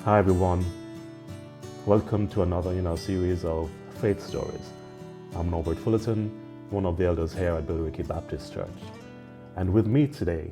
Hi everyone, welcome to another in our series of faith stories. I'm Norbert Fullerton, one of the elders here at Billericay Baptist Church. And with me today,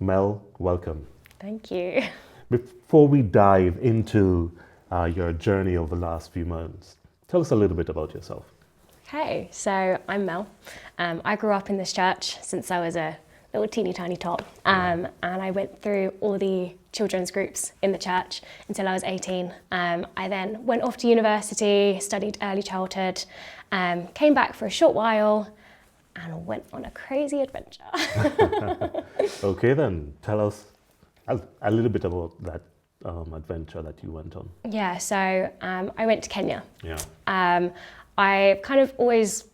Mel, welcome. Thank you. Before we dive into your journey over the last few months, tell us a little bit about yourself. Okay, so I'm Mel. I grew up in this church since I was a little teeny tiny tot, and I went through all the children's groups in the church until I was 18. I then went off to university, studied early childhood, came back for a short while and went on a crazy adventure. Okay then, tell us a little bit about that adventure that you went on. Yeah, so I went to Kenya. Yeah. I kind of always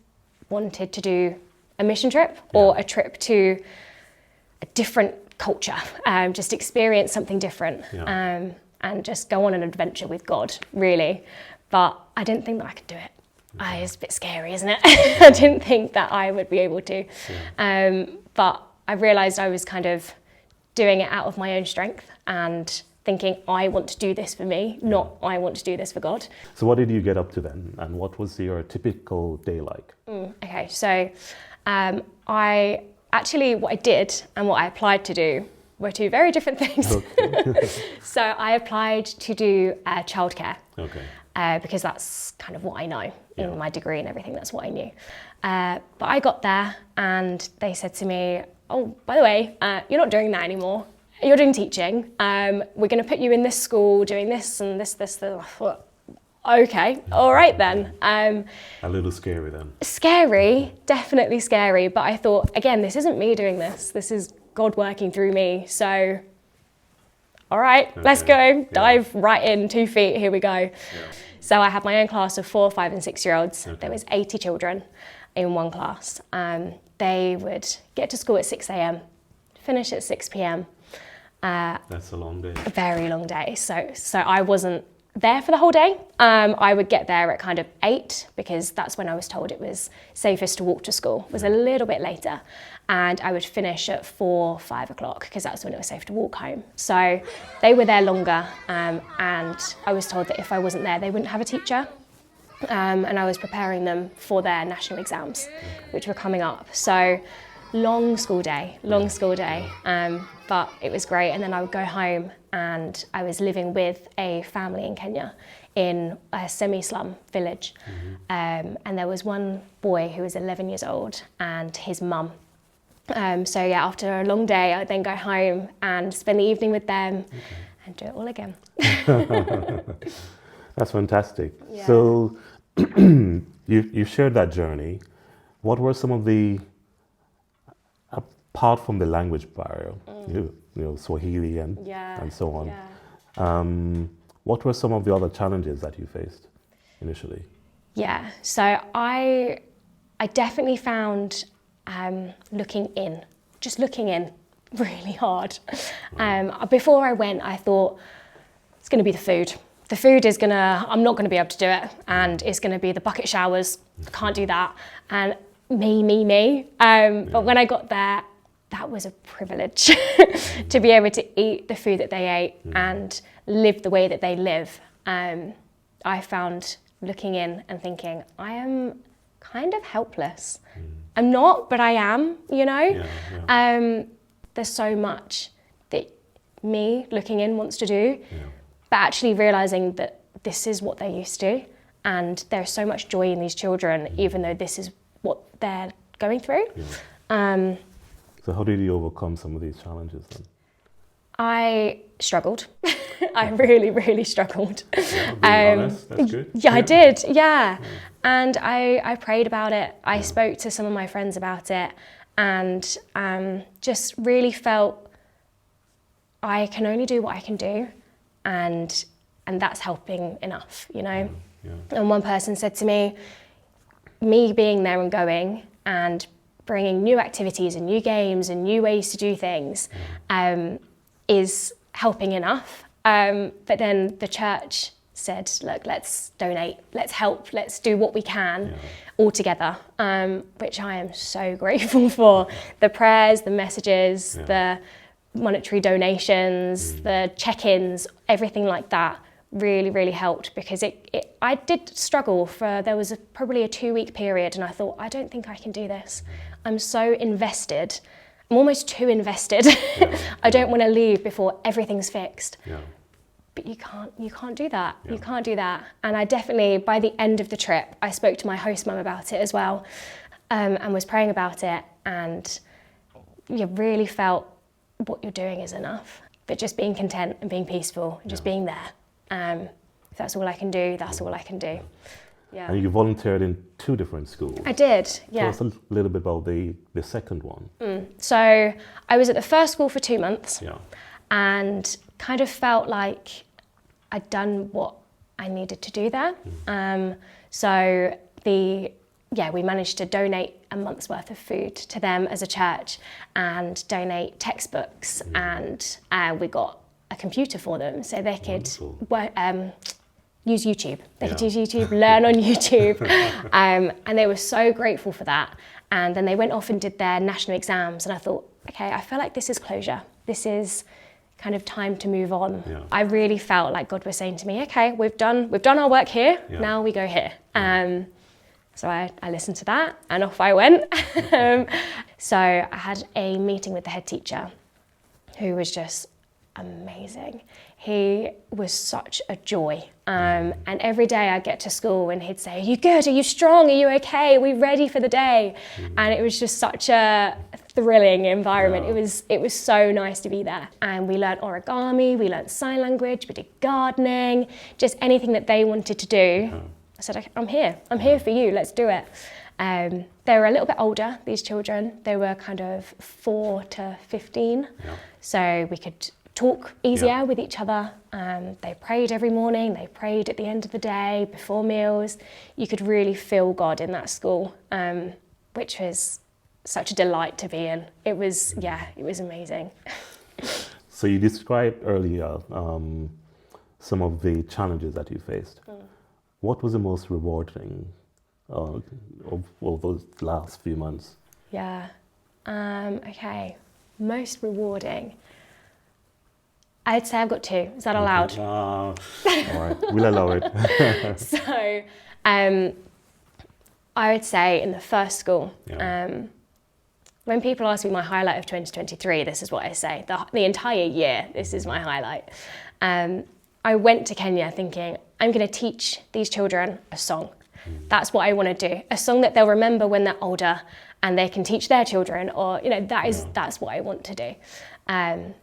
wanted to do a mission trip or a trip to a different culture, just experience something different, and just go on an adventure with God, really. But I didn't think that I could do it. It's a bit scary, isn't it? I didn't think that I would be able to. But I realised I was kind of doing it out of my own strength and thinking, I want to do this for me, not I want to do this for God. So what did you get up to then? And what was your typical day like? Okay, so what I did and what I applied to do were two very different things. Okay. So I applied to do childcare. Okay. Because that's kind of what I know in my degree and everything, that's what I knew. But I got there and they said to me, oh, by the way, you're not doing that anymore. You're doing teaching. We're going to put you in this school doing this and this. I thought, okay, all right then. A little scary then. Scary, definitely scary. But I thought, again, this isn't me doing this. This is God working through me. So, all right, let's go. Dive right in, 2 feet, here we go. Yeah. So I had my own class of 4, 5 and 6 year olds. Okay. There was 80 children in one class. They would get to school at 6 a.m, finish at 6 p.m. That's a long day. A very long day. So I wasn't there for the whole day. I would get there at kind of 8 because that's when I was told it was safest to walk to school. It was a little bit later. And I would finish at 4, 5 o'clock because that's when it was safe to walk home. So they were there longer, and I was told that if I wasn't there, they wouldn't have a teacher. And I was preparing them for their national exams, which were coming up. So long school day. But it was great. And then I would go home and I was living with a family in Kenya in a semi-slum village. And there was one boy who was 11 years old and his mum. After a long day, I'd then go home and spend the evening with them and do it all again. That's fantastic. Yeah. So you shared that journey. What were some of the, apart from the language barrier, you know, Swahili and so on, what were some of the other challenges that you faced initially? Yeah, so I definitely found looking in really hard. Before I went, I thought it's going to be the food. The food is I'm not going to be able to do it, and it's going to be the bucket showers. I can't do that. And me. But when I got there, that was a privilege to be able to eat the food that they ate and live the way that they live. I found looking in and thinking, I am kind of helpless. I'm not, but I am, you know? There's so much that me looking in wants to do, but actually realising that this is what they're used to, and there's so much joy in these children, even though this is what they're going through. So how did you overcome some of these challenges then? I struggled. I really struggled. Yeah, being honest, that's good. Yeah, I did, And I prayed about it. I spoke to some of my friends about it and just really felt I can only do what I can do, and that's helping enough, you know? And one person said to me being there and going and bringing new activities and new games and new ways to do things is helping enough. But then the church said, look, let's donate, let's help, let's do what we can all together, which I am so grateful for. The prayers, the messages, the monetary donations, the check-ins, everything like that really, really helped, because I did struggle there was probably a 2-week period, and I thought, I don't think I can do this. I'm so invested. I'm almost too invested. I don't want to leave before everything's fixed. But you can't do that. You can't do that. And I definitely, by the end of the trip, I spoke to my host mum about it as well, and was praying about it, and you really felt what you're doing is enough. But just being content and being peaceful and just being there. If that's all I can do, that's all I can do. Yeah. And you volunteered in 2 different schools. I did, yeah. Tell us a little bit about the second one. So I was at the first school for 2 months, Yeah. and kind of felt like I'd done what I needed to do there. So we managed to donate a month's worth of food to them as a church, and donate textbooks, and we got a computer for them so they could use YouTube. They could use YouTube, learn on YouTube, and they were so grateful for that. And then they went off and did their national exams, and I thought, okay, I feel like this is closure. This is kind of time to move on. Yeah. I really felt like God was saying to me, okay, we've done our work here, now we go here. So I listened to that, and off I went. So I had a meeting with the head teacher, who was just amazing. He was such a joy. And every day I'd get to school and he'd say, are you good? Are you strong? Are you okay? Are we ready for the day? And it was just such a thrilling environment. It was so nice to be there. And we learnt origami, we learnt sign language, we did gardening, just anything that they wanted to do. I said, okay, I'm here for you, let's do it. They were a little bit older, these children. They were kind of 4 to 15. So we could talk easier with each other. They prayed every morning, they prayed at the end of the day, before meals. You could really feel God in that school, which was such a delight to be in. It was amazing. So you described earlier some of the challenges that you faced. What was the most rewarding of those last few months? Okay, most rewarding. I'd say I've got 2. Is that allowed? All right, we'll allow it. So, I would say in the first school, when people ask me my highlight of 2023, this is what I say. The entire year, this is my highlight. I went to Kenya thinking, I'm going to teach these children a song. That's what I want to do. A song that they'll remember when they're older, and they can teach their children, or that's what I want to do.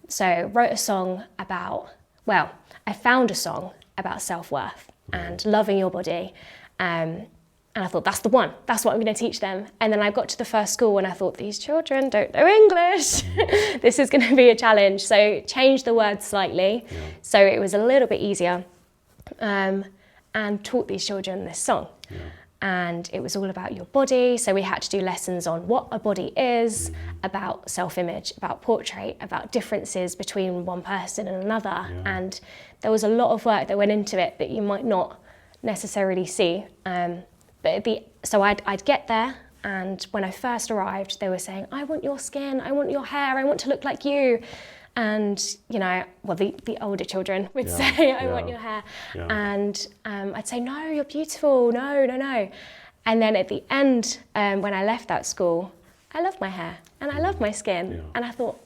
So wrote a song I found a song about self-worth and loving your body. And I thought, that's the one. That's what I'm going to teach them. And then I got to the first school and I thought, these children don't know English. This is going to be a challenge. So changed the words slightly. So it was a little bit easier. And taught these children this song. And it was all about your body. So we had to do lessons on what a body is, about self-image, about portrait, about differences between one person and another. And there was a lot of work that went into it that you might not necessarily see. So I'd get there, and when I first arrived, they were saying, I want your skin, I want your hair, I want to look like you. And, the older children would say, I want your hair. And I'd say, no, you're beautiful, no. And then at the end, when I left that school, I love my hair and I love my skin. And I thought,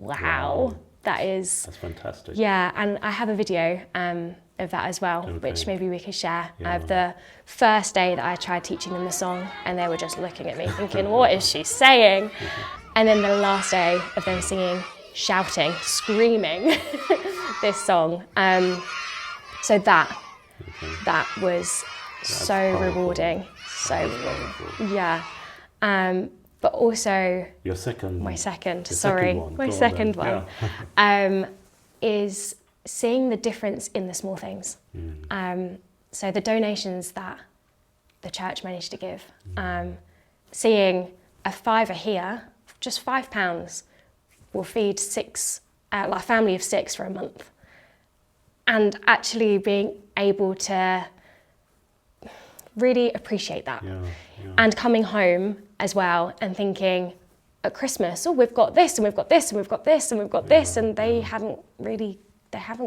wow. That's fantastic. Yeah, and I have a video of that as well, which maybe we could share, of the first day that I tried teaching them the song, and they were just looking at me thinking, what is she saying? And then the last day of them singing, shouting, screaming this song. So that was so powerful. Rewarding. So rewarding. Yeah. But also my second one is seeing the difference in the small things. So the donations that the church managed to give, seeing a £5 here, just £5 will feed a family of 6 for a month, and actually being able to really appreciate that. And coming home as well and thinking, at Christmas, oh, we've got this and we've got this and we've got this and we've got this, and they haven't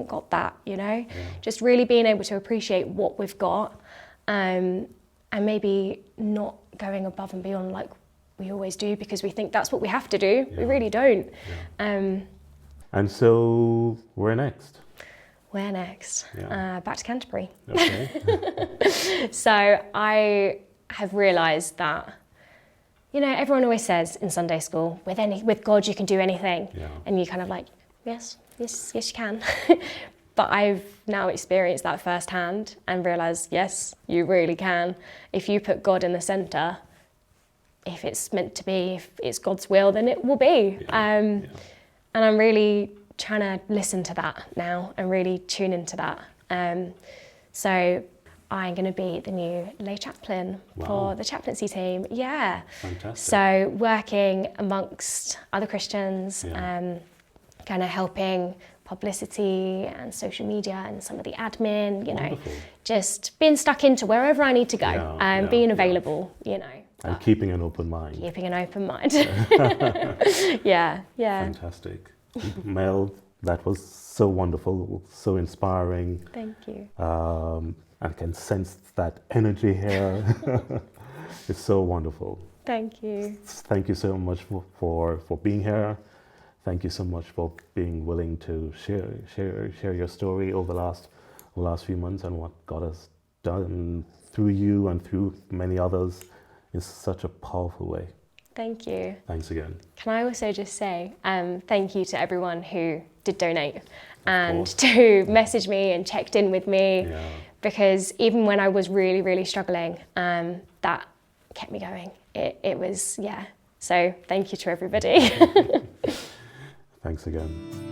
got that, you know. Just really being able to appreciate what we've got, and maybe not going above and beyond like we always do because we think that's what we have to do. We really don't. And so where next? Where next? Back to Canterbury. Okay. So I have realised that, you know, everyone always says in Sunday school, with God you can do anything. And you kind of like, yes you can. But I've now experienced that firsthand and realised, yes, you really can. If you put God in the centre, if it's meant to be, if it's God's will, then it will be. And I'm really trying to listen to that now and really tune into that. So I'm going to be the new lay chaplain for the chaplaincy team. Yeah. Fantastic. So working amongst other Christians, kind of helping publicity and social media and some of the admin, you know, just being stuck into wherever I need to go, being available, you know. And keeping an open mind. Keeping an open mind. Yeah. Fantastic. Mel, that was so wonderful, so inspiring. Thank you. I can sense that energy here. It's so wonderful. Thank you. Thank you so much for being here. Thank you so much for being willing to share your story over the last few months and what God has done through you and through many others in such a powerful way. Thank you. Thanks again. Can I also just say thank you to everyone who did donate and to message me and checked in with me, because even when I was really, really struggling, that kept me going. It was, so thank you to everybody. Thanks again.